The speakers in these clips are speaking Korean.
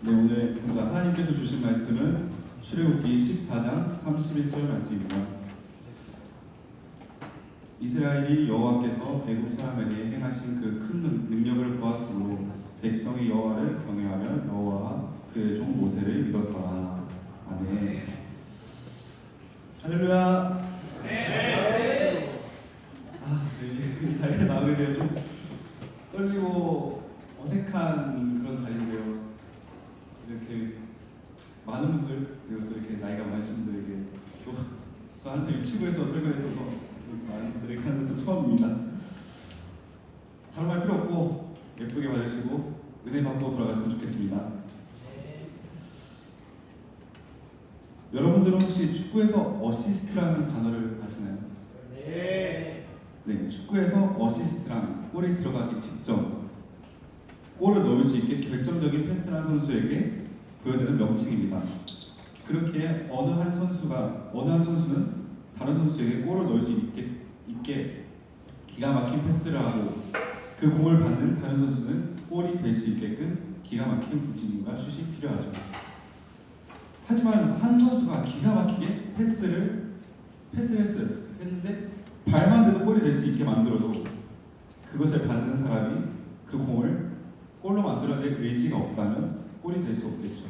네, 오늘 하나님께서 주신 말씀은 출애굽기 14장 31절 말씀입니다. 이스라엘이 여호와께서 애굽 사람에게 행하신 그 큰 능력을 보았으므로 백성이 여호와를 경외하며 여호와와 그의 종 모세를 믿었더라. 아멘. 할렐루야. 네. 이 자리에 나오게 되어 좀 떨리고 어색한 그런 자리인데요. 이렇게 많은 분들, 그리고 또 이렇게 나이가 많으신 분들에게 또 한참 유치부에서 설교했어서 많은 분들에게 하는 것도 처음입니다. 다른 말 필요 없고 예쁘게 봐주시고 은혜 받고 돌아갔으면 좋겠습니다. 여러분들은 혹시 축구에서 어시스트라는 단어를 아시나요? 네, 축구에서 어시스트란 골이 들어가기 직전 골을 넣을 수 있게 결정적인 패스를 한 선수에게 부여되는 명칭입니다. 그렇게 어느 한 선수는 다른 선수에게 골을 넣을 수 있게 기가 막힌 패스를 하고 그 공을 받는 다른 선수는 골이 될 수 있게끔 기가 막힌 움직임과 슛이 필요하죠. 하지만 한 선수가 기가 막히게 패스를 했는데 발만 대도 골이 될 수 있게 만들어도 그것을 받는 사람이 그 공을 골로 만들어낼 의지가 없다면 골이 될 수 없겠죠.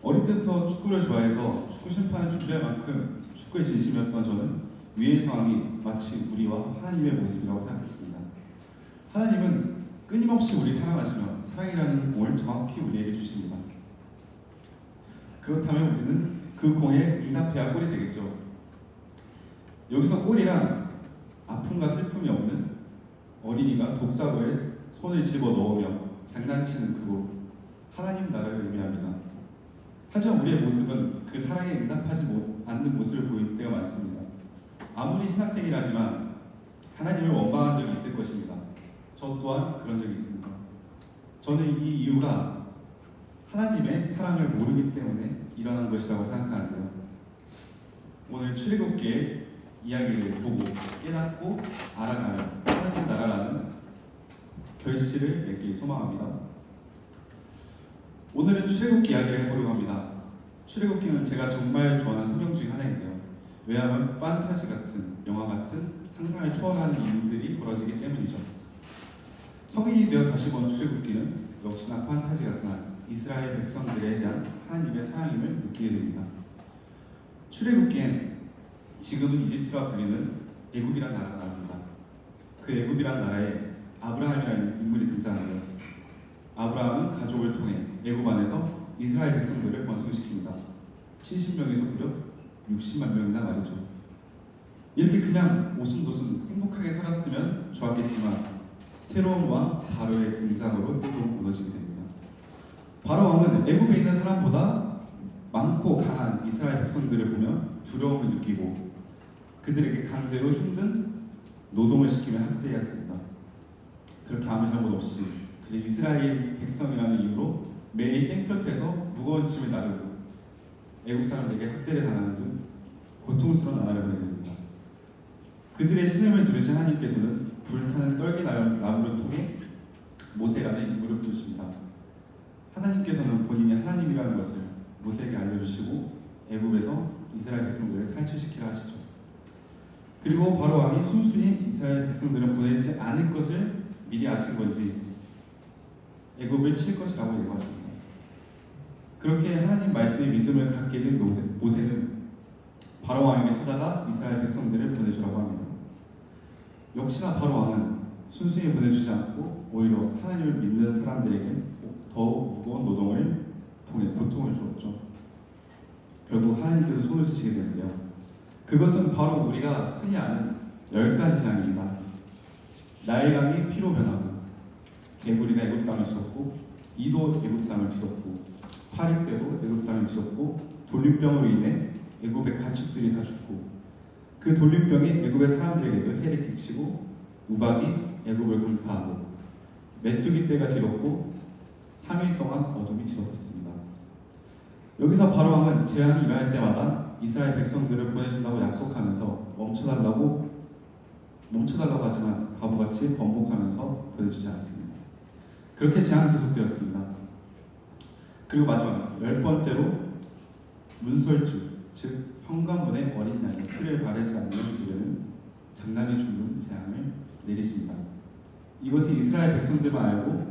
어릴 때부터 축구를 좋아해서 축구 심판을 준비할 만큼 축구에 진심이었던 저는 위의 상황이 마치 우리와 하나님의 모습이라고 생각했습니다. 하나님은 끊임없이 우리 사랑하시며 사랑이라는 공을 정확히 우리에게 주십니다. 그렇다면 우리는 그 공에 응답해야 골이 되겠죠. 여기서 골이란 아픔과 슬픔이 없는 어린이가 독사구에 손을 집어넣으며 장난치는 그곳, 하나님 나라를 의미합니다. 하지만 우리의 모습은 그 사랑에 응답하지 않는 모습을 보일 때가 많습니다. 아무리 신학생이라지만 하나님을 원망한 적이 있을 것입니다. 저 또한 그런 적이 있습니다. 저는 이 이유가 하나님의 사랑을 모르기 때문에 일어난 것이라고 생각하는데요. 오늘 출애굽기의 이야기를 보고 깨닫고 알아가며 하나님 나라라는 결실을 맺길 소망합니다. 오늘은 출애굽기 이야기를 해보려고 합니다. 출애굽기는 제가 정말 좋아하는 성경 중 하나인데요. 왜냐하면 판타지 같은, 영화 같은 상상을 초월하는 일들이 벌어지기 때문이죠. 성인이 되어 다시 본 출애굽기는 역시나 판타지 같은 이스라엘 백성들에 대한 하나님의 사랑임을 느끼게 됩니다. 출애굽기엔 지금은 이집트라 불리는 애굽이란 나라가 나옵니다. 그 애굽이란 나라에 아브라함이라는 인물이 등장하고요. 아브라함은 가족을 통해 애굽 안에서 이스라엘 백성들을 번성시킵니다. 70명에서 무려 60만 명이나 말이죠. 이렇게 그냥 오순도순 행복하게 살았으면 좋았겠지만 새로운 왕 바로의 등장으로 또 무너지게 됩니다. 바로 왕은 애굽에 있는 사람보다 많고 강한 이스라엘 백성들을 보며 두려움을 느끼고 그들에게 강제로 힘든 노동을 시키며 학대했습니다. 그렇게 아무 잘못 없이 그저 이스라엘 백성이라는 이유로 매일 땡볕에서 무거운 짐을 나르고 애국 사람들에게 학대를 당하는 등 고통스러운 나날을 보내게 됩니다. 그들의 신음을 들으신 하나님께서는 불타는 떨기 나무를 통해 모세라는 인물을 부르십니다. 하나님께서는 본인이 하나님이라는 것을 모세에게 알려주시고 애굽에서 이스라엘 백성들을 탈출시키라 하시죠. 그리고 바로 왕이 순순히 이스라엘 백성들을 보내지 않을 것을 미리 아신 건지 애굽을 칠 것이라고 예고하십니다. 그렇게 하나님 말씀에 믿음을 갖게 된 모세는 바로 왕에게 찾아가 이스라엘 백성들을 보내주라고 합니다. 역시나 바로 왕은 순순히 보내주지 않고 오히려 하나님을 믿는 사람들에게 더욱 무거운 노동을 통해 고통을 주었죠. 결국 하나님께서 손을 쓰시게 되는데요. 그것은 바로 우리가 흔히 아는 10가지 재앙입니다. 나일강이 피로 변하고 개구리가 애굽 땅을 뒤덮고 이도 애굽 땅을 뒤덮고 파리 때도 애굽 땅을 뒤덮고 돌림병으로 인해 애굽의 가축들이 다 죽고 그 돌림병이 애굽의 사람들에게도 해를 끼치고 우박이 애굽을 강타하고 메뚜기 떼가 뒤덮고 3일 동안 어둠이 뒤덮었습니다. 여기서 바로 왕은 재앙이 일어날 때마다 이스라엘 백성들을 보내준다고 약속하면서 멈춰달라고 하지만 바보같이 번복하면서 보내주지 않습니다. 그렇게 제한이 계속되었습니다. 그리고 마지막 10번째로 문설주, 즉 현관문의 어린 양의 피를 바르지 않는 집에는 장남이 죽는 재앙을 내리십니다. 이것은 이스라엘 백성들만 알고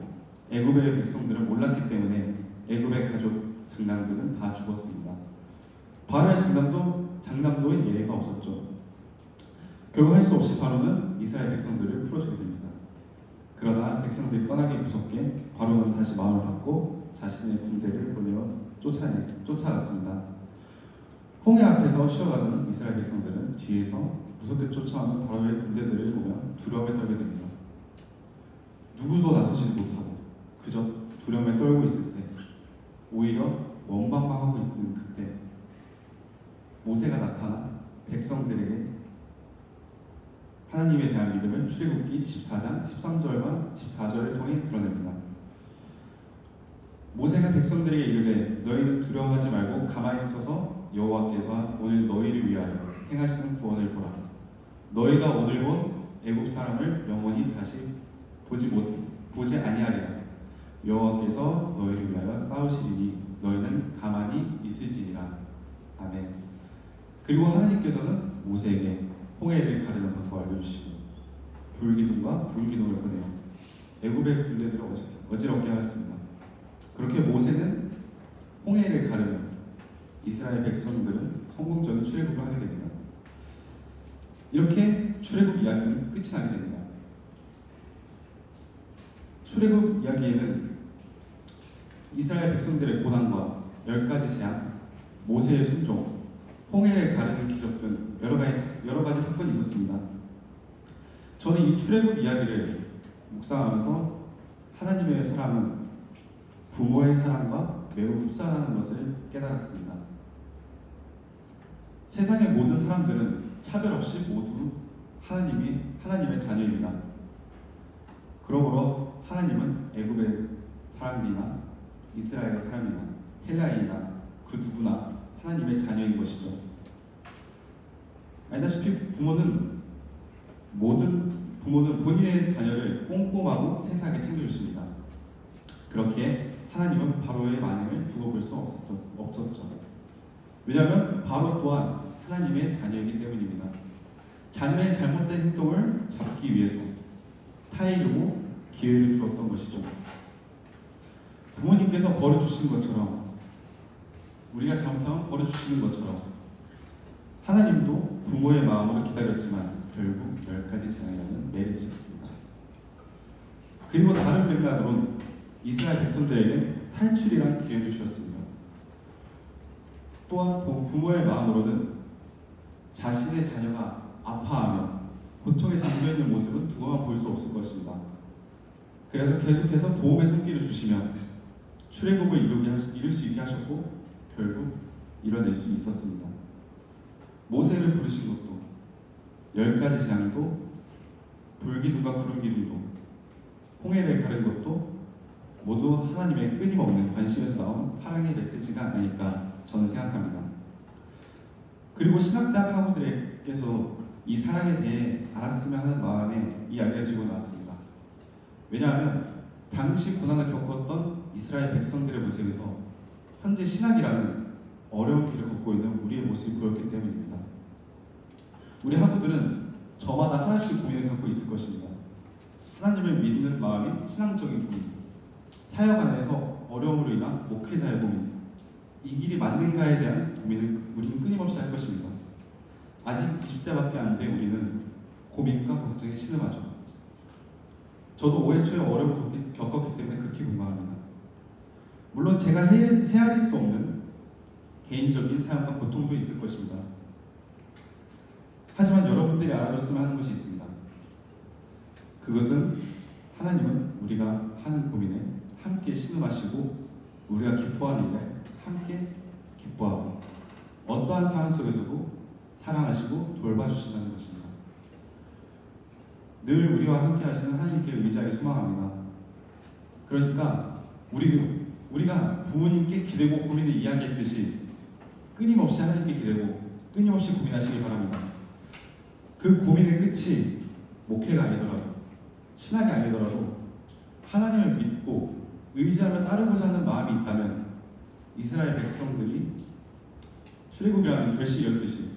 애굽의 백성들은 몰랐기 때문에 애굽의 가족 장남들은 다 죽었습니다. 바로의 장남도 예외가 없었죠. 결국 할 수 없이 바로는 이스라엘 백성들을 풀어주게 됩니다. 그러나 백성들이 떠나기 무섭게 바로는 다시 마음을 바꿔 자신의 군대를 보내어 쫓아갔습니다. 홍해 앞에서 쉬어가던 이스라엘 백성들은 뒤에서 무섭게 쫓아오는 바로의 군대들을 보며 두려움에 떨게 됩니다. 누구도 나서지도 못하고 그저 두려움에 떨고 있을 때, 오히려 원망하고 있는 그때 모세가 나타나 백성들에게 하나님에 대한 믿음을 출애굽기 14장 13절과 14절을 통해 드러냅니다. 모세가 백성들에게 이르되 너희는 두려워하지 말고 가만히 서서 여호와께서 오늘 너희를 위하여 행하시는 구원을 보라. 너희가 오늘 본 애굽 사람을 영원히 다시 보지 아니하리라. 여호와께서 너희를 위하여 싸우시리니 너희는 가만히 있을지니라. 아멘. 그리고 하나님께서는 모세에게 홍해를 가르는 방법을 알려주시고 불기둥과 구름기둥을 보내어 애굽의 군대들을 어지럽게 하였습니다. 그렇게 모세는 홍해를 가르며 이스라엘 백성들은 성공적인 출애굽을 하게 됩니다. 이렇게 출애굽 이야기는 끝이 나게 됩니다. 출애굽 이야기에는 이스라엘 백성들의 고난과 10가지 재앙, 모세의 순종, 홍해를 가르는 기적 등 여러 가지 사건이 있었습니다. 저는 이 출애굽 이야기를 묵상하면서 하나님의 사랑은 부모의 사랑과 매우 흡사하는 것을 깨달았습니다. 세상의 모든 사람들은 차별 없이 모두 하나님의 자녀입니다. 그러므로 하나님은 애굽의 사람들이나 이스라엘의 사람이나 헬라인이나 그 누구나 하나님의 자녀인 것이죠. 알다시피 부모는 본인의 자녀를 꼼꼼하고 세세하게 챙겨주십니다. 그렇게 하나님은 바로의 만행을 두고 볼 수 없었죠. 왜냐하면 바로 또한 하나님의 자녀이기 때문입니다. 자녀의 잘못된 행동을 잡기 위해서 타이르고 기회를 주었던 것이죠. 부모님께서 벌을 주시는 것처럼 우리가 잘못하면 벌을 주시는 것처럼 하나님도 부모의 마음으로 기다렸지만 결국 10가지 재앙이라는 내리셨습니다. 그리고 다른 맥락으로는 이스라엘 백성들에게 탈출이라는 기회를 주셨습니다. 또한 부모의 마음으로는 자신의 자녀가 아파하며 고통에 잠겨있는 모습은 두고만 볼 수 없을 것입니다. 그래서 계속해서 도움의 손길을 주시며 출애굽을 이룰 수 있게 하셨고 결국 이뤄낼 수 있었습니다. 모세를 부르신 것도 10가지 재앙도 불기둥과 구름기둥도 홍해를 가른 것도 모두 하나님의 끊임없는 관심에서 나온 사랑의 메시지가 아닐까 저는 생각합니다. 그리고 신학대학 학우들께서 이 사랑에 대해 알았으면 하는 마음에 이야기가 지고 나왔습니다. 왜냐하면 당시 고난을 겪었던 이스라엘 백성들의 모습에서 현재 신학이라는 어려운 길을 걷고 있는 우리의 모습이 보였기 때문입니다. 우리 학우들은 저마다 하나씩 고민을 갖고 있을 것입니다. 하나님을 믿는 마음이 신앙적인 고민, 사역 안에서 어려움으로 인한 목회자의 고민, 이 길이 맞는가에 대한 고민을 우리는 끊임없이 할 것입니다. 아직 20대밖에 안 된 우리는 고민과 걱정에 신음하죠. 저도 올해 초에 어려움을 겪었기 때문에 극히 공감합니다. 물론 제가 헤아릴 수 없는 개인적인 사연과 고통도 있을 것입니다. 하지만 여러분들이 알아줬으면 하는 것이 있습니다. 그것은 하나님은 우리가 하는 고민에 함께 신음하시고 우리가 기뻐하는 일에 함께 기뻐하고 어떠한 상황 속에서도 사랑하시고 돌봐주신다는 것입니다. 늘 우리와 함께 하시는 하나님께 의지하기 소망합니다. 그러니까 우리가 부모님께 기대고 고민을 이야기했듯이 끊임없이 하나님께 기대고 끊임없이 고민하시기 바랍니다. 그 고민의 끝이 목회가 아니더라도, 신학이 아니더라도 하나님을 믿고 의지하며 따르고자 하는 마음이 있다면 이스라엘 백성들이 출애굽이라는 결실을 이뤘듯이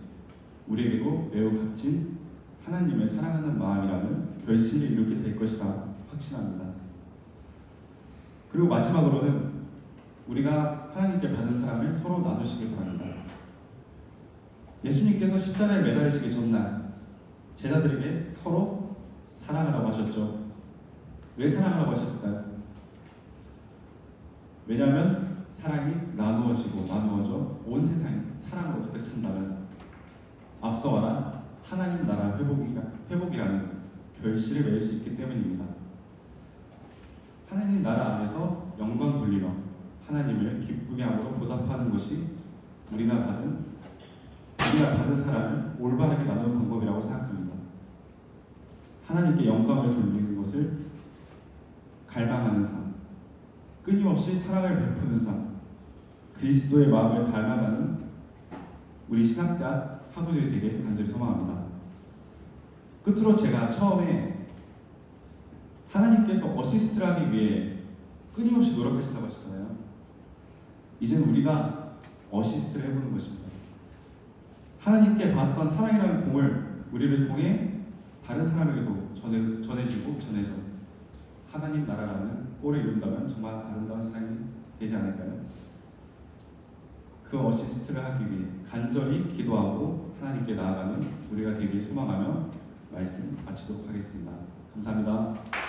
우리에게도 매우 값진 하나님을 사랑하는 마음이라는 결실을 이루게 될 것이라 확신합니다. 그리고 마지막으로는 우리가 하나님께 받은 사랑을 서로 나누시길 바랍니다. 예수님께서 십자가에 매달리시기 전날 제자들에게 서로 사랑하라고 하셨죠. 왜 사랑하라고 하셨을까요? 왜냐하면 사랑이 나누어져 온 세상이 사랑으로 가득 찬다면 앞서 말한 하나님 나라 회복이라는 결실을 맺을 수 있기 때문입니다. 하나님 나라 안에서 영광 돌리며 하나님을 기쁘게 함으로 보답하는 것이 우리가 받은 사랑을 올바르게 나누는 방법이라고 생각합니다. 하나님께 영광을 돌리는 것을 갈망하는 삶, 끊임없이 사랑을 베푸는 삶, 그리스도의 마음을 닮아가는 우리 신학대학 학우들이 되길 간절히 소망합니다. 끝으로 제가 처음에 하나님께서 어시스트를 하기 위해 끊임없이 노력하신다고 하셨잖아요. 이제는 우리가 어시스트를 해보는 것입니다. 하나님께 받았던 사랑이라는 공을 우리를 통해 다른 사람에게도 전해져 하나님 나라라는 꼴을 이룬다면 정말 아름다운 세상이 되지 않을까요? 그 어시스트를 하기 위해 간절히 기도하고 하나님께 나아가는 우리가 되길 소망하며 말씀 마치도록 하겠습니다. 감사합니다.